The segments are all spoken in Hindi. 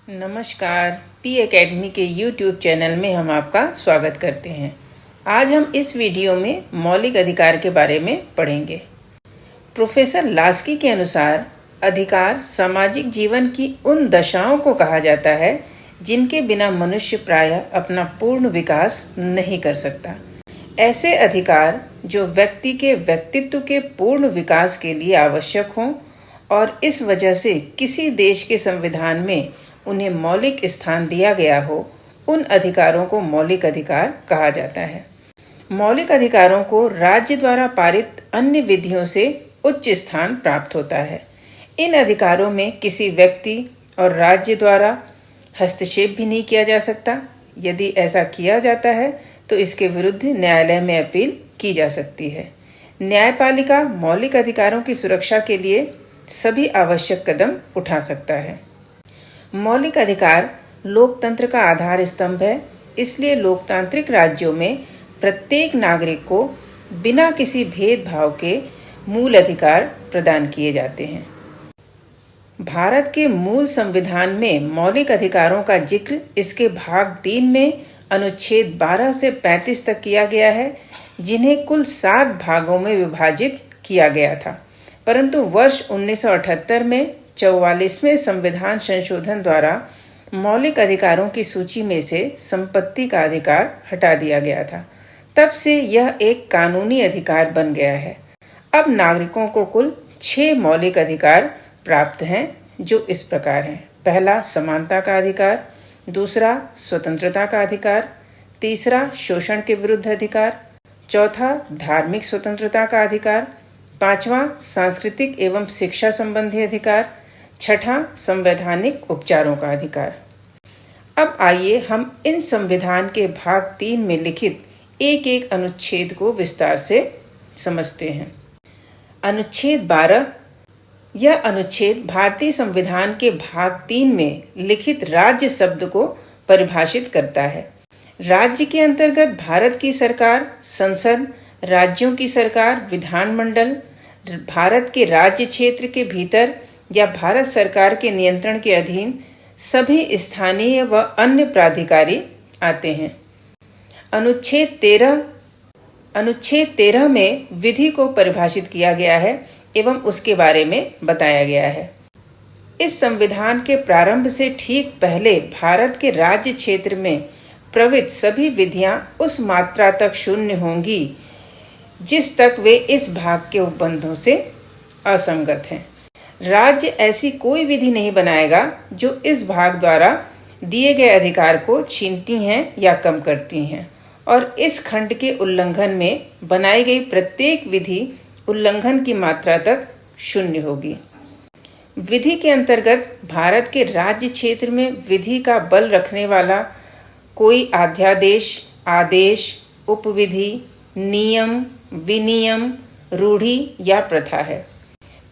नमस्कार, पी एकेडमी के YouTube चैनल में हम आपका स्वागत करते हैं। आज हम इस वीडियो में मौलिक अधिकार के बारे में पढ़ेंगे। प्रोफेसर लास्की के अनुसार अधिकार सामाजिक जीवन की उन दशाओं को कहा जाता है जिनके बिना मनुष्य प्रायः अपना पूर्ण विकास नहीं कर सकता। ऐसे अधिकार जो व्यक्ति के व्यक्तित्व के पूर्ण विकास के लिए आवश्यक हों और इस वजह से किसी देश के संविधान में उन्हें मौलिक स्थान दिया गया हो, उन अधिकारों को मौलिक अधिकार कहा जाता है। मौलिक अधिकारों को राज्य द्वारा पारित अन्य विधियों से उच्च स्थान प्राप्त होता है। इन अधिकारों में किसी व्यक्ति और राज्य द्वारा हस्तक्षेप भी नहीं किया जा सकता। यदि ऐसा किया जाता है तो इसके विरुद्ध न्यायालय में अपील की जा सकती है। न्यायपालिका मौलिक अधिकारों की सुरक्षा के लिए सभी आवश्यक कदम उठा सकता है। मौलिक अधिकार लोकतंत्र का आधार स्तंभ है, इसलिए लोकतांत्रिक राज्यों में प्रत्येक नागरिक को बिना किसी भेदभाव के मूल अधिकार प्रदान किए जाते हैं। भारत के मूल संविधान में मौलिक अधिकारों का जिक्र इसके भाग 3 में अनुच्छेद 12 से 35 तक किया गया है, जिन्हें कुल 7 भागों में विभाजित किया गया था। परंतु वर्ष 1978 में 44वें संविधान संशोधन द्वारा मौलिक अधिकारों की सूची में से संपत्ति का अधिकार हटा दिया गया था। तब से यह एक कानूनी अधिकार बन गया है। अब नागरिकों को कुल 6 मौलिक अधिकार प्राप्त हैं, जो इस प्रकार हैं। पहला, समानता का अधिकार। दूसरा, स्वतंत्रता का अधिकार। तीसरा, शोषण के विरुद्ध अधिकार। चौथा, धार्मिक स्वतंत्रता का अधिकार। पांचवा, सांस्कृतिक एवं शिक्षा संबंधी अधिकार। छठा, संवैधानिक उपचारों का अधिकार। अब आइए हम इन संविधान के भाग 3 में लिखित एक एक अनुच्छेद को विस्तार से समझते हैं। अनुच्छेद 12। यह अनुच्छेद भारतीय संविधान के भाग 3 में लिखित राज्य शब्द को परिभाषित करता है। राज्य के अंतर्गत भारत की सरकार, संसद, राज्यों की सरकार, विधानमंडल, भारत के राज्य क्षेत्र के भीतर या भारत सरकार के नियंत्रण के अधीन सभी स्थानीय व अन्य प्राधिकारी आते हैं। अनुच्छेद 13 में विधि को परिभाषित किया गया है एवं उसके बारे में बताया गया है। इस संविधान के प्रारंभ से ठीक पहले भारत के राज्य क्षेत्र में प्रवृत्त सभी विधियां उस मात्रा तक शून्य होंगी जिस तक वे इस भाग के उपबंधों से असंगत हैं। राज्य ऐसी कोई विधि नहीं बनाएगा जो इस भाग द्वारा दिए गए अधिकार को छीनती हैं या कम करती हैं, और इस खंड के उल्लंघन में बनाई गई प्रत्येक विधि उल्लंघन की मात्रा तक शून्य होगी। विधि के अंतर्गत भारत के राज्य क्षेत्र में विधि का बल रखने वाला कोई अध्यादेश, आदेश, उपविधि, नियम, विनियम, रूढ़ि या प्रथा है।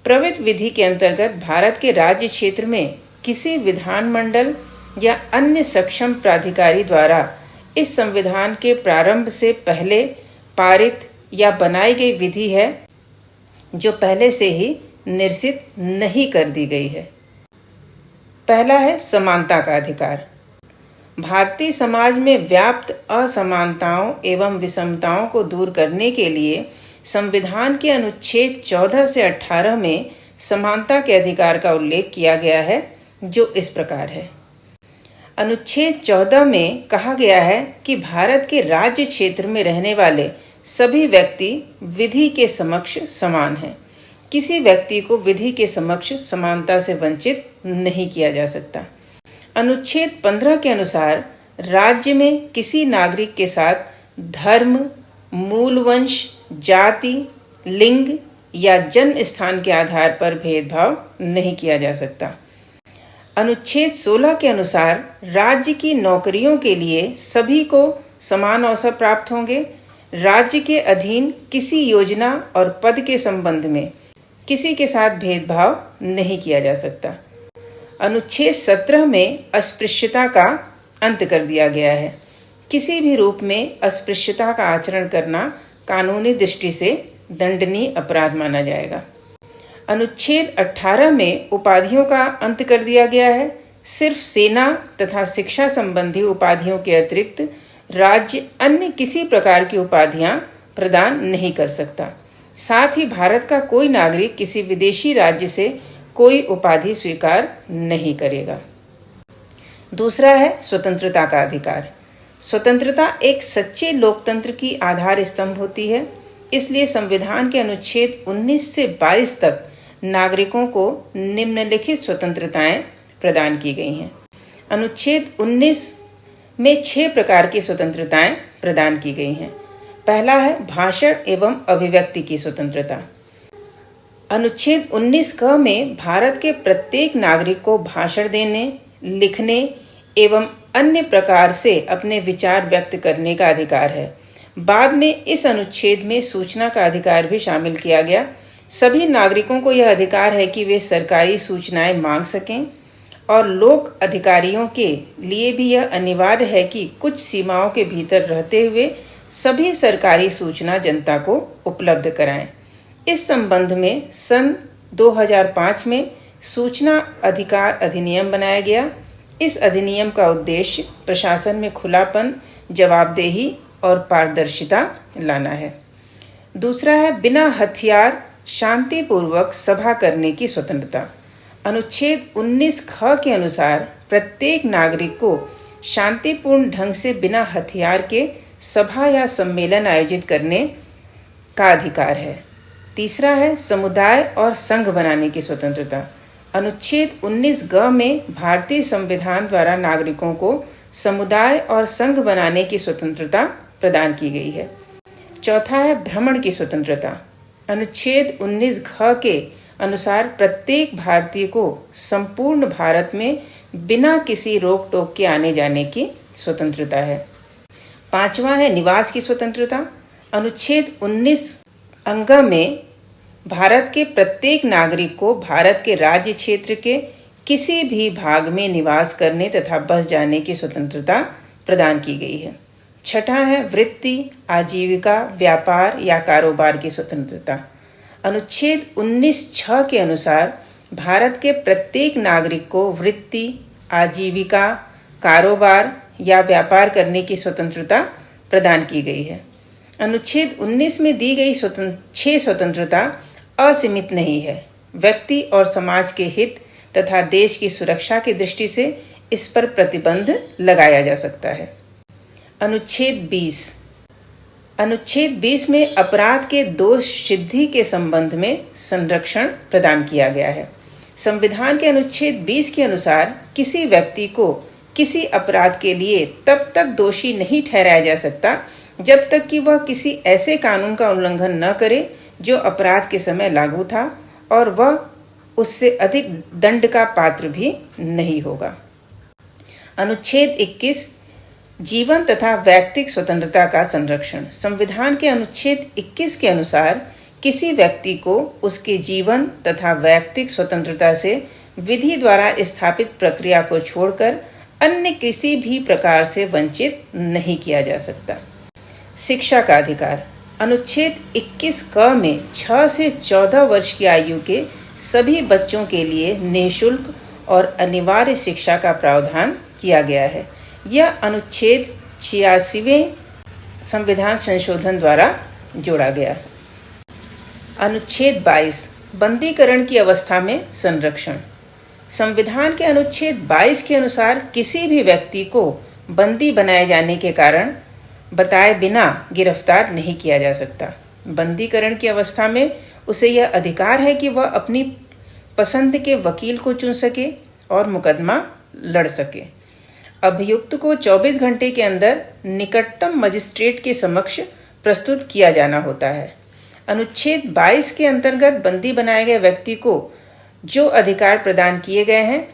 प्रवृत्त विधि के अंतर्गत भारत के राज्य क्षेत्र में किसी विधानमंडल या अन्य सक्षम प्राधिकारी द्वारा इस संविधान के प्रारंभ से पहले पारित या बनाई गई विधि है जो पहले से ही निरसित नहीं कर दी गई है। पहला है समानता का अधिकार। भारतीय समाज में व्याप्त असमानताओं एवं विषमताओं को दूर करने के लिए संविधान के अनुच्छेद 14 से 18 में समानता के अधिकार का उल्लेख किया गया है, जो इस प्रकार है। अनुच्छेद 14 में कहा गया है कि भारत के राज्य क्षेत्र में रहने वाले सभी व्यक्ति विधि के समक्ष समान हैं। किसी व्यक्ति को विधि के समक्ष समानता से वंचित नहीं किया जा सकता। अनुच्छेद 15 के अनुसार राज्य में किसी नागरिक के साथ धर्म, मूल वंश, जाति, लिंग या जन्म स्थान के आधार पर भेदभाव नहीं किया जा सकता। अनुच्छेद 16 के अनुसार राज्य की नौकरियों के लिए सभी को समान अवसर प्राप्त होंगे। राज्य के अधीन किसी योजना और पद के संबंध में किसी के साथ भेदभाव नहीं किया जा सकता। अनुच्छेद 17 में अस्पृश्यता का अंत कर दिया गया है। किसी भी रूप में अस्पृश्यता का आचरण करना कानूनी दृष्टि से दंडनीय अपराध माना जाएगा। अनुच्छेद 18 में उपाधियों का अंत कर दिया गया है। सिर्फ सेना तथा शिक्षा संबंधी उपाधियों के अतिरिक्त राज्य अन्य किसी प्रकार की उपाधियां प्रदान नहीं कर सकता। साथ ही भारत का कोई नागरिक किसी विदेशी राज्य से कोई उपाधि स्वीकार नहीं करेगा। दूसरा है स्वतंत्रता का अधिकार। स्वतंत्रता एक सच्चे लोकतंत्र की आधार स्तंभ होती है। इसलिए संविधान के अनुच्छेद 19 से 22 तक नागरिकों को निम्नलिखित स्वतंत्रताएं प्रदान की गई हैं। अनुच्छेद 19 में 6 प्रकार की स्वतंत्रताएं प्रदान की गई हैं। पहला है भाषण एवं अभिव्यक्ति की स्वतंत्रता। अनुच्छेद 19 क में भारत के प्रत्येक नागरिक को भाषण देने, लिखने एवं अन्य प्रकार से अपने विचार व्यक्त करने का अधिकार है। बाद में इस अनुच्छेद में सूचना का अधिकार भी शामिल किया गया। सभी नागरिकों को यह अधिकार है कि वे सरकारी सूचनाएं मांग सकें और लोक अधिकारियों के लिए भी यह अनिवार्य है कि कुछ सीमाओं के भीतर रहते हुए सभी सरकारी सूचना जनता को उपलब्ध कराएं। इस संबंध में सन 2005 में सूचना अधिकार अधिनियम बनाया गया। इस अधिनियम का उद्देश्य प्रशासन में खुलापन, जवाबदेही और पारदर्शिता लाना है। दूसरा है बिना हथियार शांतिपूर्वक सभा करने की स्वतंत्रता। अनुच्छेद 19 ख के अनुसार प्रत्येक नागरिक को शांतिपूर्ण ढंग से बिना हथियार के सभा या सम्मेलन आयोजित करने का अधिकार है। तीसरा है समुदाय और संघ बनाने की स्वतंत्रता। अनुच्छेद 19 ग में भारतीय संविधान द्वारा नागरिकों को समुदाय और संघ बनाने की स्वतंत्रता प्रदान की गई है। चौथा है भ्रमण की स्वतंत्रता। अनुच्छेद 19 ख के अनुसार प्रत्येक भारतीय को संपूर्ण भारत में बिना किसी रोक टोक के आने जाने की स्वतंत्रता है। पांचवा है निवास की स्वतंत्रता। अनुच्छेद 19 अंग में भारत के प्रत्येक नागरिक को भारत के राज्य क्षेत्र के किसी भी भाग में निवास करने तथा बस जाने की स्वतंत्रता प्रदान की गई है। छठा है वृत्ति, आजीविका, व्यापार या कारोबार की स्वतंत्रता। अनुच्छेद 19 छ के अनुसार भारत के प्रत्येक नागरिक को वृत्ति, आजीविका, कारोबार या व्यापार करने की स्वतंत्रता प्रदान की गई है। अनुच्छेद 19 में दी गई 6 स्वतंत्रता असीमित नहीं है। व्यक्ति और समाज के हित तथा देश की सुरक्षा की दृष्टि से इस पर प्रतिबंध लगाया जा सकता है। अनुच्छेद 20 में अपराध के दोष सिद्धि के संबंध में संरक्षण प्रदान किया गया है। संविधान के अनुच्छेद 20 के अनुसार किसी व्यक्ति को किसी अपराध के लिए तब तक दोषी नहीं ठहराया जा सकता जब तक कि वह किसी ऐसे कानून का उल्लंघन न करे जो अपराध के समय लागू था और वह उससे अधिक दंड का पात्र भी नहीं होगा। अनुच्छेद 21 जीवन तथा व्यक्तिगत स्वतंत्रता का संरक्षण। संविधान के अनुच्छेद 21 के अनुसार किसी व्यक्ति को उसके जीवन तथा व्यक्तिगत स्वतंत्रता से विधि द्वारा स्थापित प्रक्रिया को छोड़कर अन्य किसी भी प्रकार से वंचित नहीं किया जा सकता। शिक्षा का अधिकार। अनुच्छेद 21 क में 6 से 14 वर्ष की आयु के सभी बच्चों के लिए निःशुल्क और अनिवार्य शिक्षा का प्रावधान किया गया है। यह अनुच्छेद 86वें संविधान संशोधन द्वारा जोड़ा गया। अनुच्छेद 22 बंदीकरण की अवस्था में संरक्षण। संविधान के अनुच्छेद 22 के अनुसार किसी भी व्यक्ति को बंदी बनाए जाने के कारण बताए बिना गिरफ्तार नहीं किया जा सकता। बंदीकरण की अवस्था में उसे यह अधिकार है कि वह अपनी पसंद के वकील को चुन सके और मुकदमा लड़ सके। अभियुक्त को 24 घंटे के अंदर निकटतम मजिस्ट्रेट के समक्ष प्रस्तुत किया जाना होता है। अनुच्छेद 22 के अंतर्गत बंदी बनाए गए व्यक्ति को जो अधिकार प्रदान किए गए हैं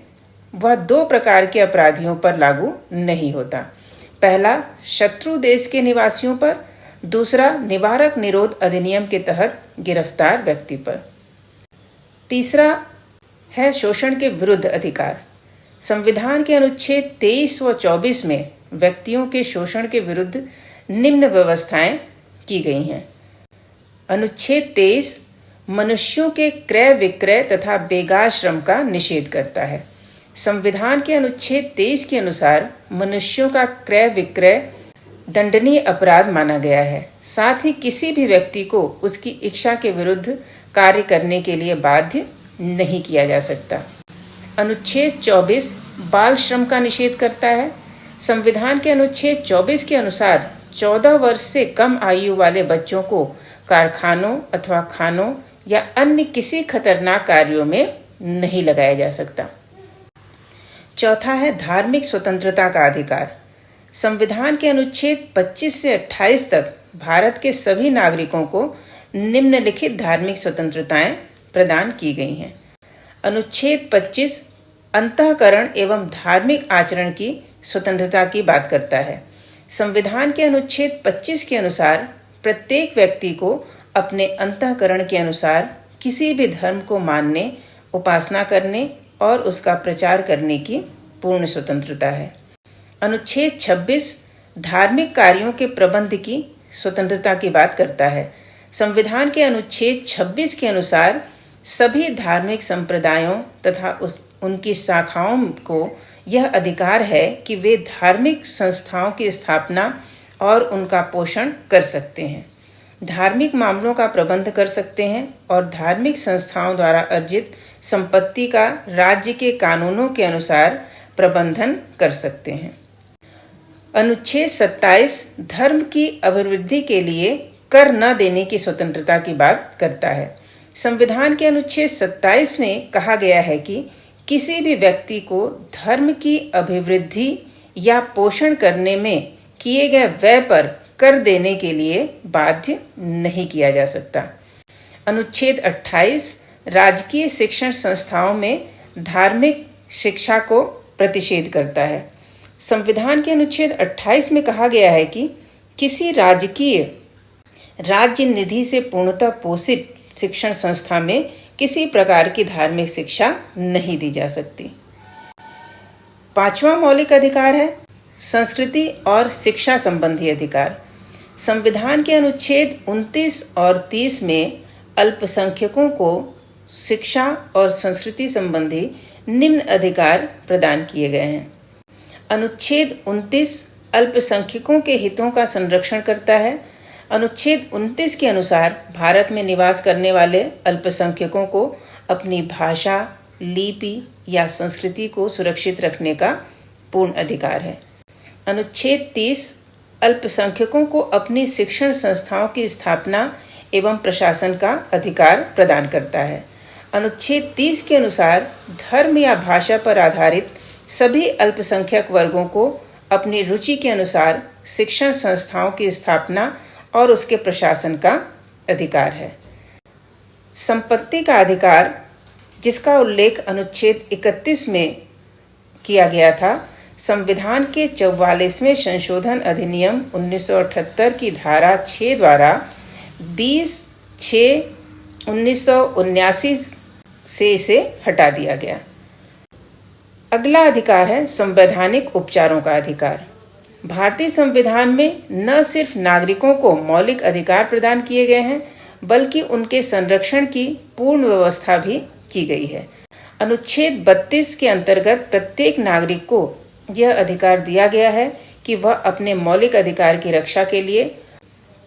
वह 2 प्रकार के अपराधियों पर लागू नहीं होता। पहला शत्रु देश के निवासियों पर, दूसरा निवारक निरोध अधिनियम के तहत गिरफ्तार व्यक्ति पर। तीसरा है शोषण के विरुद्ध अधिकार। संविधान के अनुच्छेद 23 व 24 में व्यक्तियों के शोषण के विरुद्ध निम्न व्यवस्थाएं की गई हैं। अनुच्छेद 23 मनुष्यों के क्रय विक्रय तथा बेगार श्रम का निषेध करता है। संविधान के अनुच्छेद 23 के अनुसार मनुष्यों का क्रय विक्रय दंडनीय अपराध माना गया है। साथ ही किसी भी व्यक्ति को उसकी इच्छा के विरुद्ध कार्य करने के लिए बाध्य नहीं किया जा सकता। अनुच्छेद 24 बाल श्रम का निषेध करता है। संविधान के अनुच्छेद 24 के अनुसार 14 वर्ष से कम आयु वाले बच्चों को कारखानों अथवा खानों या अन्य किसी खतरनाक कार्यों में नहीं लगाया जा सकता। चौथा है धार्मिक स्वतंत्रता का अधिकार। संविधान के अनुच्छेद 25 से 28 तक भारत के सभी नागरिकों को निम्नलिखित धार्मिक स्वतंत्रताएं प्रदान की गई हैं। अनुच्छेद 25 अंतःकरण एवं धार्मिक आचरण की स्वतंत्रता की बात करता है। संविधान के अनुच्छेद 25 के अनुसार प्रत्येक व्यक्ति को अपने अंतःकरण के अनुसार किसी भी धर्म को मानने, उपासना करने और उसका प्रचार करने की पूर्ण स्वतंत्रता है। अनुच्छेद 26 धार्मिक कार्यों के प्रबंध की स्वतंत्रता की बात करता है। संविधान के अनुच्छेद 26 के अनुसार सभी धार्मिक संप्रदायों तथा उनकी शाखाओं को यह अधिकार है कि वे धार्मिक संस्थाओं की स्थापना और उनका पोषण कर सकते हैं, धार्मिक मामलों का प्रबंध कर सकते हैं और धार्मिक संस्थाओं द्वारा अर्जित संपत्ति का राज्य के कानूनों के अनुसार प्रबंधन कर सकते हैं। अनुच्छेद 27 धर्म की अभिवृद्धि के लिए कर न देने की स्वतंत्रता की बात करता है। संविधान के अनुच्छेद 27 में कहा गया है कि किसी भी व्यक्ति को धर्म की अभिवृद्धि या पोषण करने में किए गए व्यय पर कर देने के लिए बाध्य नहीं किया जा सकता। अनुच्छेद 28 राजकीय शिक्षण संस्थाओं में धार्मिक शिक्षा को प्रतिषेध करता है। संविधान के अनुच्छेद 28 में कहा गया है कि किसी राजकीय राज्य निधि से पूर्णतः पोषित शिक्षण संस्था में किसी प्रकार की धार्मिक शिक्षा नहीं दी जा सकती। पांचवा मौलिक अधिकार है संस्कृति और शिक्षा संबंधी अधिकार। संविधान के अनुच्छेद 29 और 30 में अल्पसंख्यकों को शिक्षा और संस्कृति संबंधी निम्न अधिकार प्रदान किए गए हैं। अनुच्छेद 29 अल्पसंख्यकों के हितों का संरक्षण करता है। अनुच्छेद 29 के अनुसार भारत में निवास करने वाले अल्पसंख्यकों को अपनी भाषा, लिपि या संस्कृति को सुरक्षित रखने का पूर्ण अधिकार है। अनुच्छेद 30 अल्पसंख्यकों को अपनी शिक्षण संस्थाओं की स्थापना एवं प्रशासन का अधिकार प्रदान करता है। अनुच्छेद 30 के अनुसार धर्म या भाषा पर आधारित सभी अल्पसंख्यक वर्गों को अपनी रुचि के अनुसार शिक्षण संस्थाओं की स्थापना और उसके प्रशासन का अधिकार है। संपत्ति का अधिकार, जिसका उल्लेख अनुच्छेद 31 में किया गया था, संविधान के 44वें संशोधन अधिनियम 1978 की धारा 6 द्वारा 20/6/1979 से इसे हटा दिया गया। अगला अधिकार है संवैधानिक उपचारों का अधिकार। भारतीय संविधान में न सिर्फ नागरिकों को मौलिक अधिकार प्रदान किए गए हैं, बल्कि उनके संरक्षण की पूर्ण व्यवस्था भी की गई है। अनुच्छेद 32 के अंतर्गत प्रत्येक नागरिक को यह अधिकार दिया गया है कि वह अपने मौलिक अधिकार की रक्षा के लिए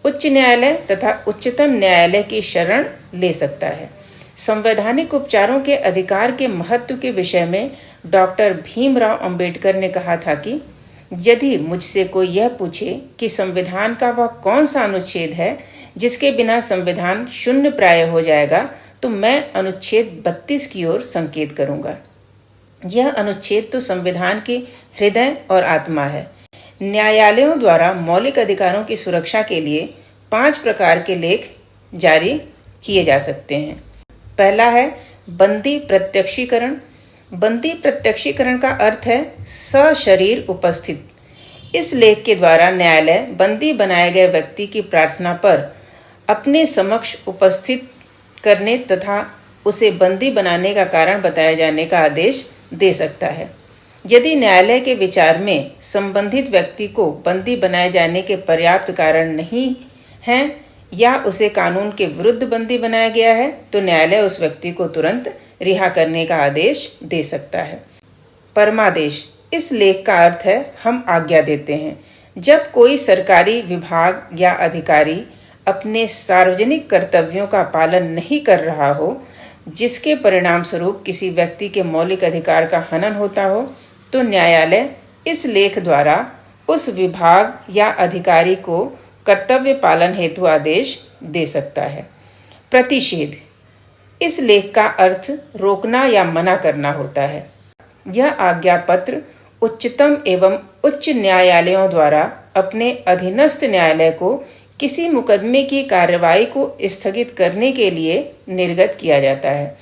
उच्च न्यायालय तथा उच्चतम न्यायालय की शरण ले सकता है। संवैधानिक उपचारों के अधिकार के महत्व के विषय में डॉक्टर भीमराव अंबेडकर ने कहा था कि यदि मुझसे कोई यह पूछे कि संविधान का वह कौन सा अनुच्छेद है जिसके बिना संविधान शून्य प्राय हो जाएगा, तो मैं अनुच्छेद 32 की ओर संकेत करूंगा। यह अनुच्छेद तो संविधान की हृदय और आत्मा है। न्यायालयों द्वारा मौलिक अधिकारों की सुरक्षा के लिए 5 प्रकार के लेख जारी किए जा सकते हैं। पहला है बंदी प्रत्यक्षीकरण। बंदी प्रत्यक्षीकरण का अर्थ है सशरीर उपस्थित। इस लेख के द्वारा न्यायालय बंदी बनाए गए व्यक्ति की प्रार्थना पर अपने समक्ष उपस्थित करने तथा उसे बंदी बनाने का कारण बताए जाने का आदेश दे सकता है। यदि न्यायालय के विचार में संबंधित व्यक्ति को बंदी बनाए जाने के पर्याप्त कारण नहीं हैं या उसे कानून के विरुद्ध बंदी बनाया गया है, तो न्यायालय उस व्यक्ति को तुरंत रिहा करने का आदेश दे सकता है। परमादेश इस लेख का अर्थ है हम आज्ञा देते हैं। जब कोई सरकारी विभाग या अधिकारी अपने सार्वजनिक कर्तव्यों का पालन नहीं कर रहा हो, जिसके परिणाम स्वरूप किसी व्यक्ति के मौलिक अधिकार का हनन होता हो, तो न्यायालय इस लेख द्वारा उस विभाग या अधिकारी को कर्तव्य पालन हेतु आदेश दे सकता है। प्रतिषेध इस लेख का अर्थ रोकना या मना करना होता है। यह आज्ञा पत्र उच्चतम एवं उच्च न्यायालयों द्वारा अपने अधीनस्थ न्यायालय को किसी मुकदमे की कार्रवाई को स्थगित करने के लिए निर्गत किया जाता है।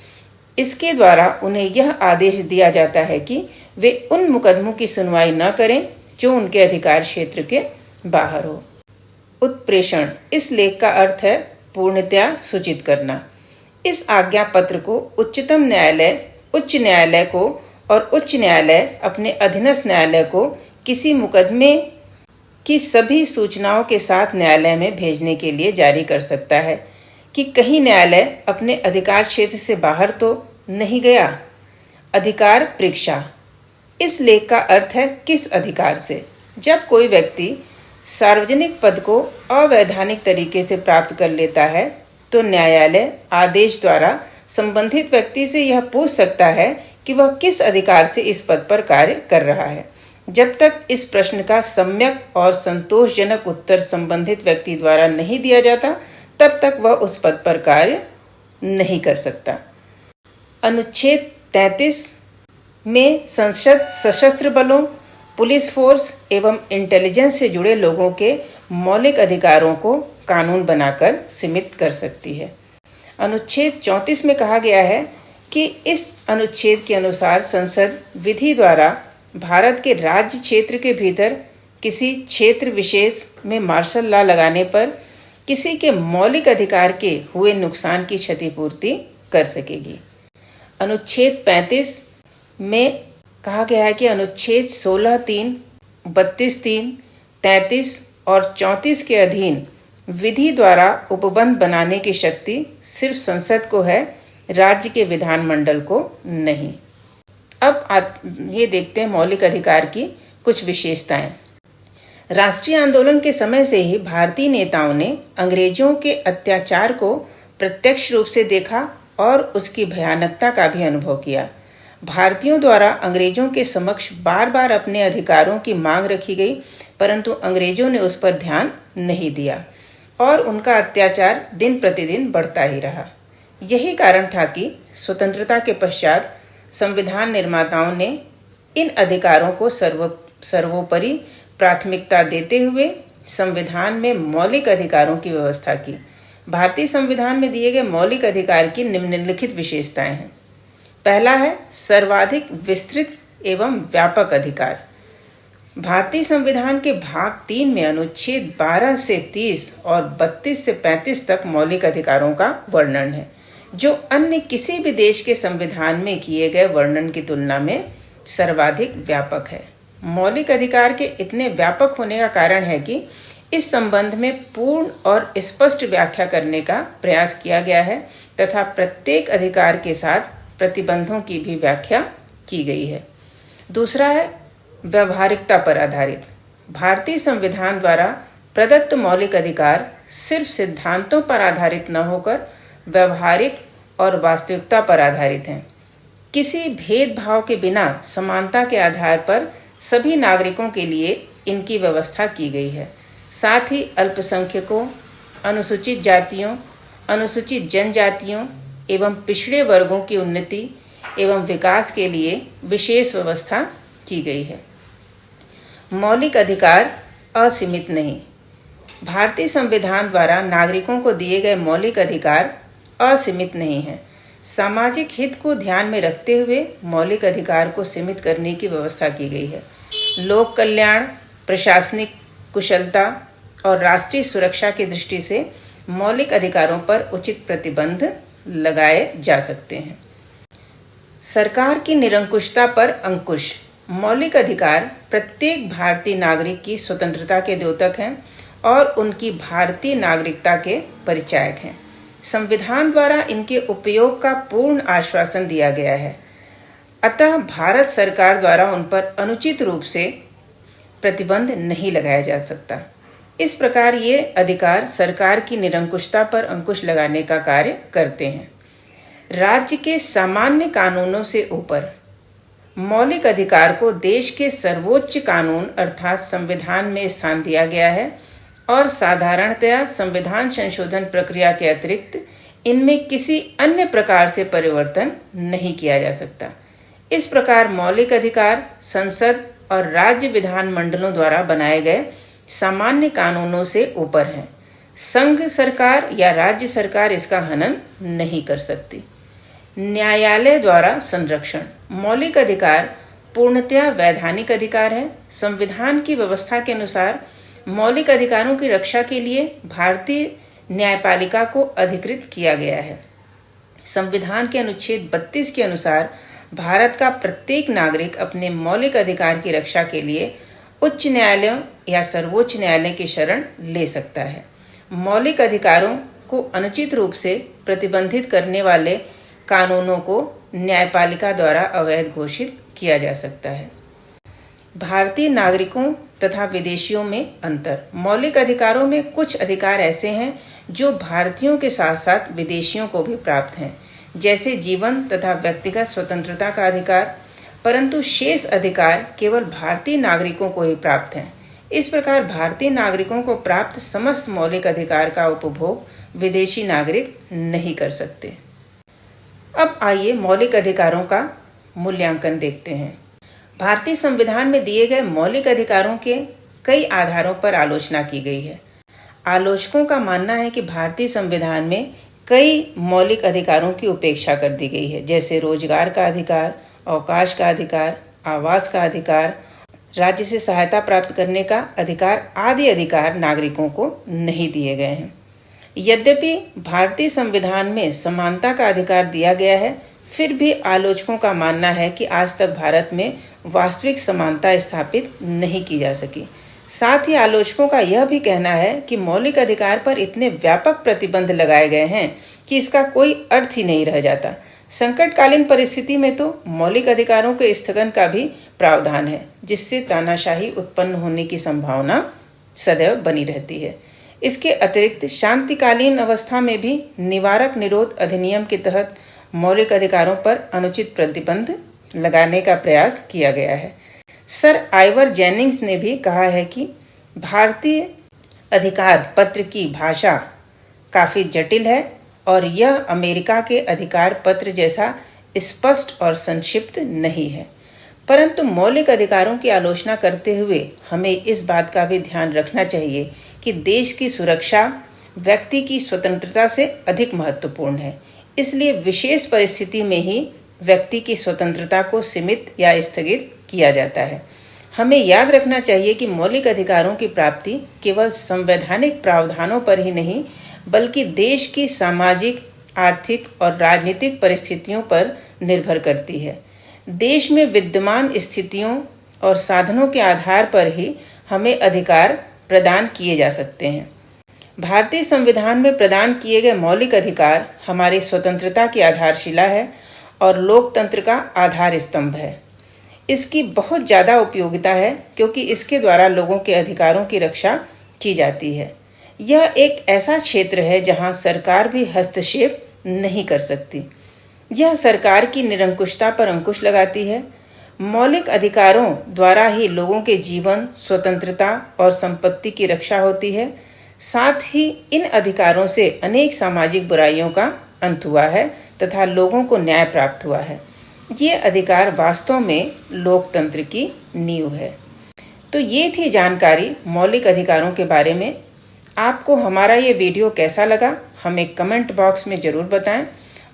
इसके द्वारा उन्हें यह आदेश दिया जाता है कि वे उन मुकदमों की सुनवाई न करें जो उनके अधिकार क्षेत्र के बाहर हो। उत्प्रेषण इस लेख का अर्थ है पूर्णतया सूचित करना। इस आज्ञा पत्र को उच्चतम न्यायालय, उच्च न्यायालय को और उच्च न्यायालय अपने अधीनस्थ न्यायालय को किसी मुकदमे की सभी सूचनाओं के साथ न्यायालय में भेजने के लिए जारी कर सकता है कि कहीं न्यायालय अपने अधिकार क्षेत्र से बाहर तो नहीं गया। अधिकार परीक्षा इस लेख का अर्थ है किस अधिकार से। जब कोई व्यक्ति सार्वजनिक पद को अवैधानिक तरीके से प्राप्त कर लेता है, तो न्यायालय आदेश द्वारा संबंधित व्यक्ति से यह पूछ सकता है कि वह किस अधिकार से इस पद पर कार्य कर रहा है। जब तक इस प्रश्न का सम्यक और संतोषजनक उत्तर संबंधित व्यक्ति द्वारा नहीं दिया जाता, तब तक वह उस पद पर कार्य नहीं कर सकता। अनुच्छेद 33 में संसद सशस्त्र बलों, पुलिस फोर्स एवं इंटेलिजेंस से जुड़े लोगों के मौलिक अधिकारों को कानून बनाकर सीमित कर सकती है। अनुच्छेद 34 में कहा गया है कि इस अनुच्छेद के अनुसार संसद विधि द्वारा भारत के राज्य क्षेत्र के भीतर किसी क्षेत्र विशेष में मार्शल लॉ लगाने पर किसी के मौलिक अधिकार के हुए नुकसान की क्षतिपूर्ति कर सकेगी। अनुच्छेद 35 में कहा गया है कि अनुच्छेद 16(3), 32(3), 33 और 34 के अधीन विधि द्वारा उपबंध बनाने की शक्ति सिर्फ संसद को है, राज्य के विधानमंडल को नहीं। अब ये देखते हैं मौलिक अधिकार की कुछ विशेषताएं। राष्ट्रीय आंदोलन के समय से ही भारतीय नेताओं ने अंग्रेजों के अत्याचार को प्रत्यक्ष रूप से देखा और उसकी भयानकता का भी अनुभव किया। भारतीयों द्वारा अंग्रेजों के समक्ष बार बार अपने अधिकारों की मांग रखी गई, परंतु अंग्रेजों ने उस पर ध्यान नहीं दिया और उनका अत्याचार दिन प्रतिदिन बढ़ता ही रहा। यही कारण था कि स्वतंत्रता के पश्चात संविधान निर्माताओं ने इन अधिकारों को सर्वोपरि प्राथमिकता देते हुए संविधान में मौलिक अधिकारों की व्यवस्था की। भारतीय संविधान में दिए गए मौलिक अधिकार की निम्नलिखित विशेषताएं हैं। पहला है सर्वाधिक विस्तृत एवं व्यापक अधिकार। भारतीय संविधान के भाग 3 में अनुच्छेद 12 से 30 और 32 से 35 तक मौलिक अधिकारों का वर्णन है, जो अन्य किसी भी देश के संविधान में किए गए वर्णन की तुलना में सर्वाधिक व्यापक है। मौलिक अधिकार के इतने व्यापक होने का कारण है कि इस संबंध में पूर्ण और स्पष्ट व्याख्या करने का प्रयास किया गया है तथा प्रत्येक अधिकार के साथ प्रतिबंधों की भी व्याख्या की गई है। दूसरा है व्यवहारिकता पर आधारित। भारतीय संविधान द्वारा प्रदत्त मौलिक अधिकार सिर्फ सिद्धांतों पर आधारित न होकर व्यवहारिक और वास्तविकता पर आधारित हैं। किसी भेदभाव के बिना समानता के आधार पर सभी नागरिकों के लिए इनकी व्यवस्था की गई है। साथ ही अल्पसंख्यकों, अनुसूचित जातियों, अनुसूचित जनजातियों एवं पिछड़े वर्गों की उन्नति एवं विकास के लिए विशेष व्यवस्था की गई है। मौलिक अधिकार असीमित नहीं। भारतीय संविधान द्वारा नागरिकों को दिए गए मौलिक अधिकार असीमित नहीं है। सामाजिक हित को ध्यान में रखते हुए मौलिक अधिकार को सीमित करने की व्यवस्था की गई है। लोक कल्याण, प्रशासनिक कुशलता और राष्ट्रीय सुरक्षा की दृष्टि से मौलिक अधिकारों पर उचित प्रतिबंध लगाए जा सकते हैं। सरकार की निरंकुशता पर अंकुश। मौलिक अधिकार प्रत्येक भारतीय नागरिक की स्वतंत्रता के द्योतक हैं और उनकी भारतीय नागरिकता के परिचायक हैं। संविधान द्वारा इनके उपयोग का पूर्ण आश्वासन दिया गया है। अतः भारत सरकार द्वारा उन पर अनुचित रूप से प्रतिबंध नहीं लगाया जा सकता। इस प्रकार ये अधिकार सरकार की निरंकुशता पर अंकुश लगाने का कार्य करते हैं। राज्य के सामान्य कानूनों से ऊपर मौलिक अधिकार को देश के सर्वोच्च कानून अर्थात संविधान में स्थान दिया गया है और साधारणतया संविधान संशोधन प्रक्रिया के अतिरिक्त इनमें किसी अन्य प्रकार से परिवर्तन नहीं किया जा सकता। इस प्रकार मौलिक अधिकार संसद और राज्य विधान मंडलों द्वारा बनाए गए सामान्य कानूनों से ऊपर हैं। संघ सरकार या राज्य सरकार इसका हनन नहीं कर सकती। न्यायालय द्वारा संरक्षण मौलिक अधिकार पूर्णतया वैधानिक अधिकार है। संविधान की व्यवस्था के अनुसार मौलिक अधिकारों की रक्षा के लिए भारतीय न्यायपालिका को अधिकृत किया गया है। संविधान के अनुच्छेद 32 के अनुसार भारत का प्रत्येक नागरिक अपने मौलिक अधिकार की रक्षा के लिए उच्च न्यायालयों या सर्वोच्च न्यायालय की शरण ले सकता है। मौलिक अधिकारों को अनुचित रूप से प्रतिबंधित करने वाले कानूनों को न्यायपालिका द्वारा अवैध घोषित किया जा सकता है। भारतीय नागरिकों तथा विदेशियों में अंतर मौलिक अधिकारों में कुछ अधिकार ऐसे हैं जो भारतीयों के साथ साथ विदेशियों को भी प्राप्त हैं, जैसे जीवन तथा व्यक्तिगत स्वतंत्रता का अधिकार, परंतु शेष अधिकार केवल भारतीय नागरिकों को ही प्राप्त हैं। इस प्रकार भारतीय नागरिकों को प्राप्त समस्त मौलिक अधिकार का उपभोग विदेशी नागरिक नहीं कर सकते। अब आइए मौलिक अधिकारों का मूल्यांकन देखते हैं। भारतीय संविधान में दिए गए मौलिक अधिकारों के कई आधारों पर आलोचना की गई है। आलोचकों का मानना है कि भारतीय संविधान में कई मौलिक अधिकारों की उपेक्षा कर दी गई है, जैसे रोजगार का अधिकार, अवकाश का अधिकार, आवास का अधिकार, राज्य से सहायता प्राप्त करने का अधिकार आदि अधिकार नागरिकों को नहीं दिए गए हैं। यद्यपि भारतीय संविधान में समानता का अधिकार दिया गया है, फिर भी आलोचकों का मानना है कि आज तक भारत में वास्तविक समानता स्थापित नहीं की जा सकी। साथ ही आलोचकों का यह भी कहना है कि मौलिक अधिकार पर इतने व्यापक प्रतिबंध लगाए गए हैं कि इसका कोई अर्थ ही नहीं रह जाता। संकटकालीन परिस्थिति में तो मौलिक अधिकारों के स्थगन का भी प्रावधान है, जिससे तानाशाही उत्पन्न होने की संभावना सदैव बनी रहती है। इसके अतिरिक्त शांतिकालीन अवस्था में भी निवारक निरोध अधिनियम के तहत मौलिक अधिकारों पर अनुचित प्रतिबंध लगाने का प्रयास किया गया है। सर आइवर जेनिंग्स ने भी कहा है कि भारतीय अधिकार पत्र की भाषा काफी जटिल है और यह अमेरिका के अधिकार पत्र जैसा स्पष्ट और संक्षिप्त नहीं है। परंतु मौलिक अधिकारों की आलोचना करते हुए हमें इस बात का भी ध्यान रखना चाहिए कि देश की सुरक्षा व्यक्ति की स्वतंत्रता से अधिक महत्वपूर्ण है। इसलिए विशेष परिस्थिति में ही व्यक्ति की स्वतंत्रता को सीमित या स्थगित किया जाता है। हमें याद रखना चाहिए कि मौलिक अधिकारों की प्राप्ति केवल संवैधानिक प्रावधानों पर ही नहीं, बल्कि देश की सामाजिक, आर्थिक और राजनीतिक परिस्थितियों पर निर्भर करती है। देश में विद्यमान स्थितियों और साधनों के आधार पर ही हमें अधिकार प्रदान किए जा सकते हैं। भारतीय संविधान में प्रदान किए गए मौलिक अधिकार हमारी स्वतंत्रता की आधारशिला है और लोकतंत्र का आधार स्तंभ है। इसकी बहुत ज़्यादा उपयोगिता है क्योंकि इसके द्वारा लोगों के अधिकारों की रक्षा की जाती है। यह एक ऐसा क्षेत्र है जहां सरकार भी हस्तक्षेप नहीं कर सकती। यह सरकार की निरंकुशता पर अंकुश लगाती है। मौलिक अधिकारों द्वारा ही लोगों के जीवन, स्वतंत्रता और संपत्ति की रक्षा होती है। साथ ही इन अधिकारों से अनेक सामाजिक बुराइयों का अंत हुआ है तथा लोगों को न्याय प्राप्त हुआ है। ये अधिकार वास्तव में लोकतंत्र की नींव है। तो ये थी जानकारी मौलिक अधिकारों के बारे में। आपको हमारा ये वीडियो कैसा लगा हमें कमेंट बॉक्स में ज़रूर बताएं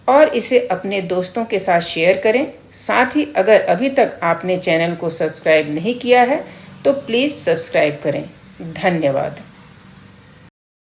और इसे अपने दोस्तों के साथ शेयर करें। साथ ही अगर अभी तक आपने चैनल को सब्सक्राइब नहीं किया है तो प्लीज़ सब्सक्राइब करें। धन्यवाद।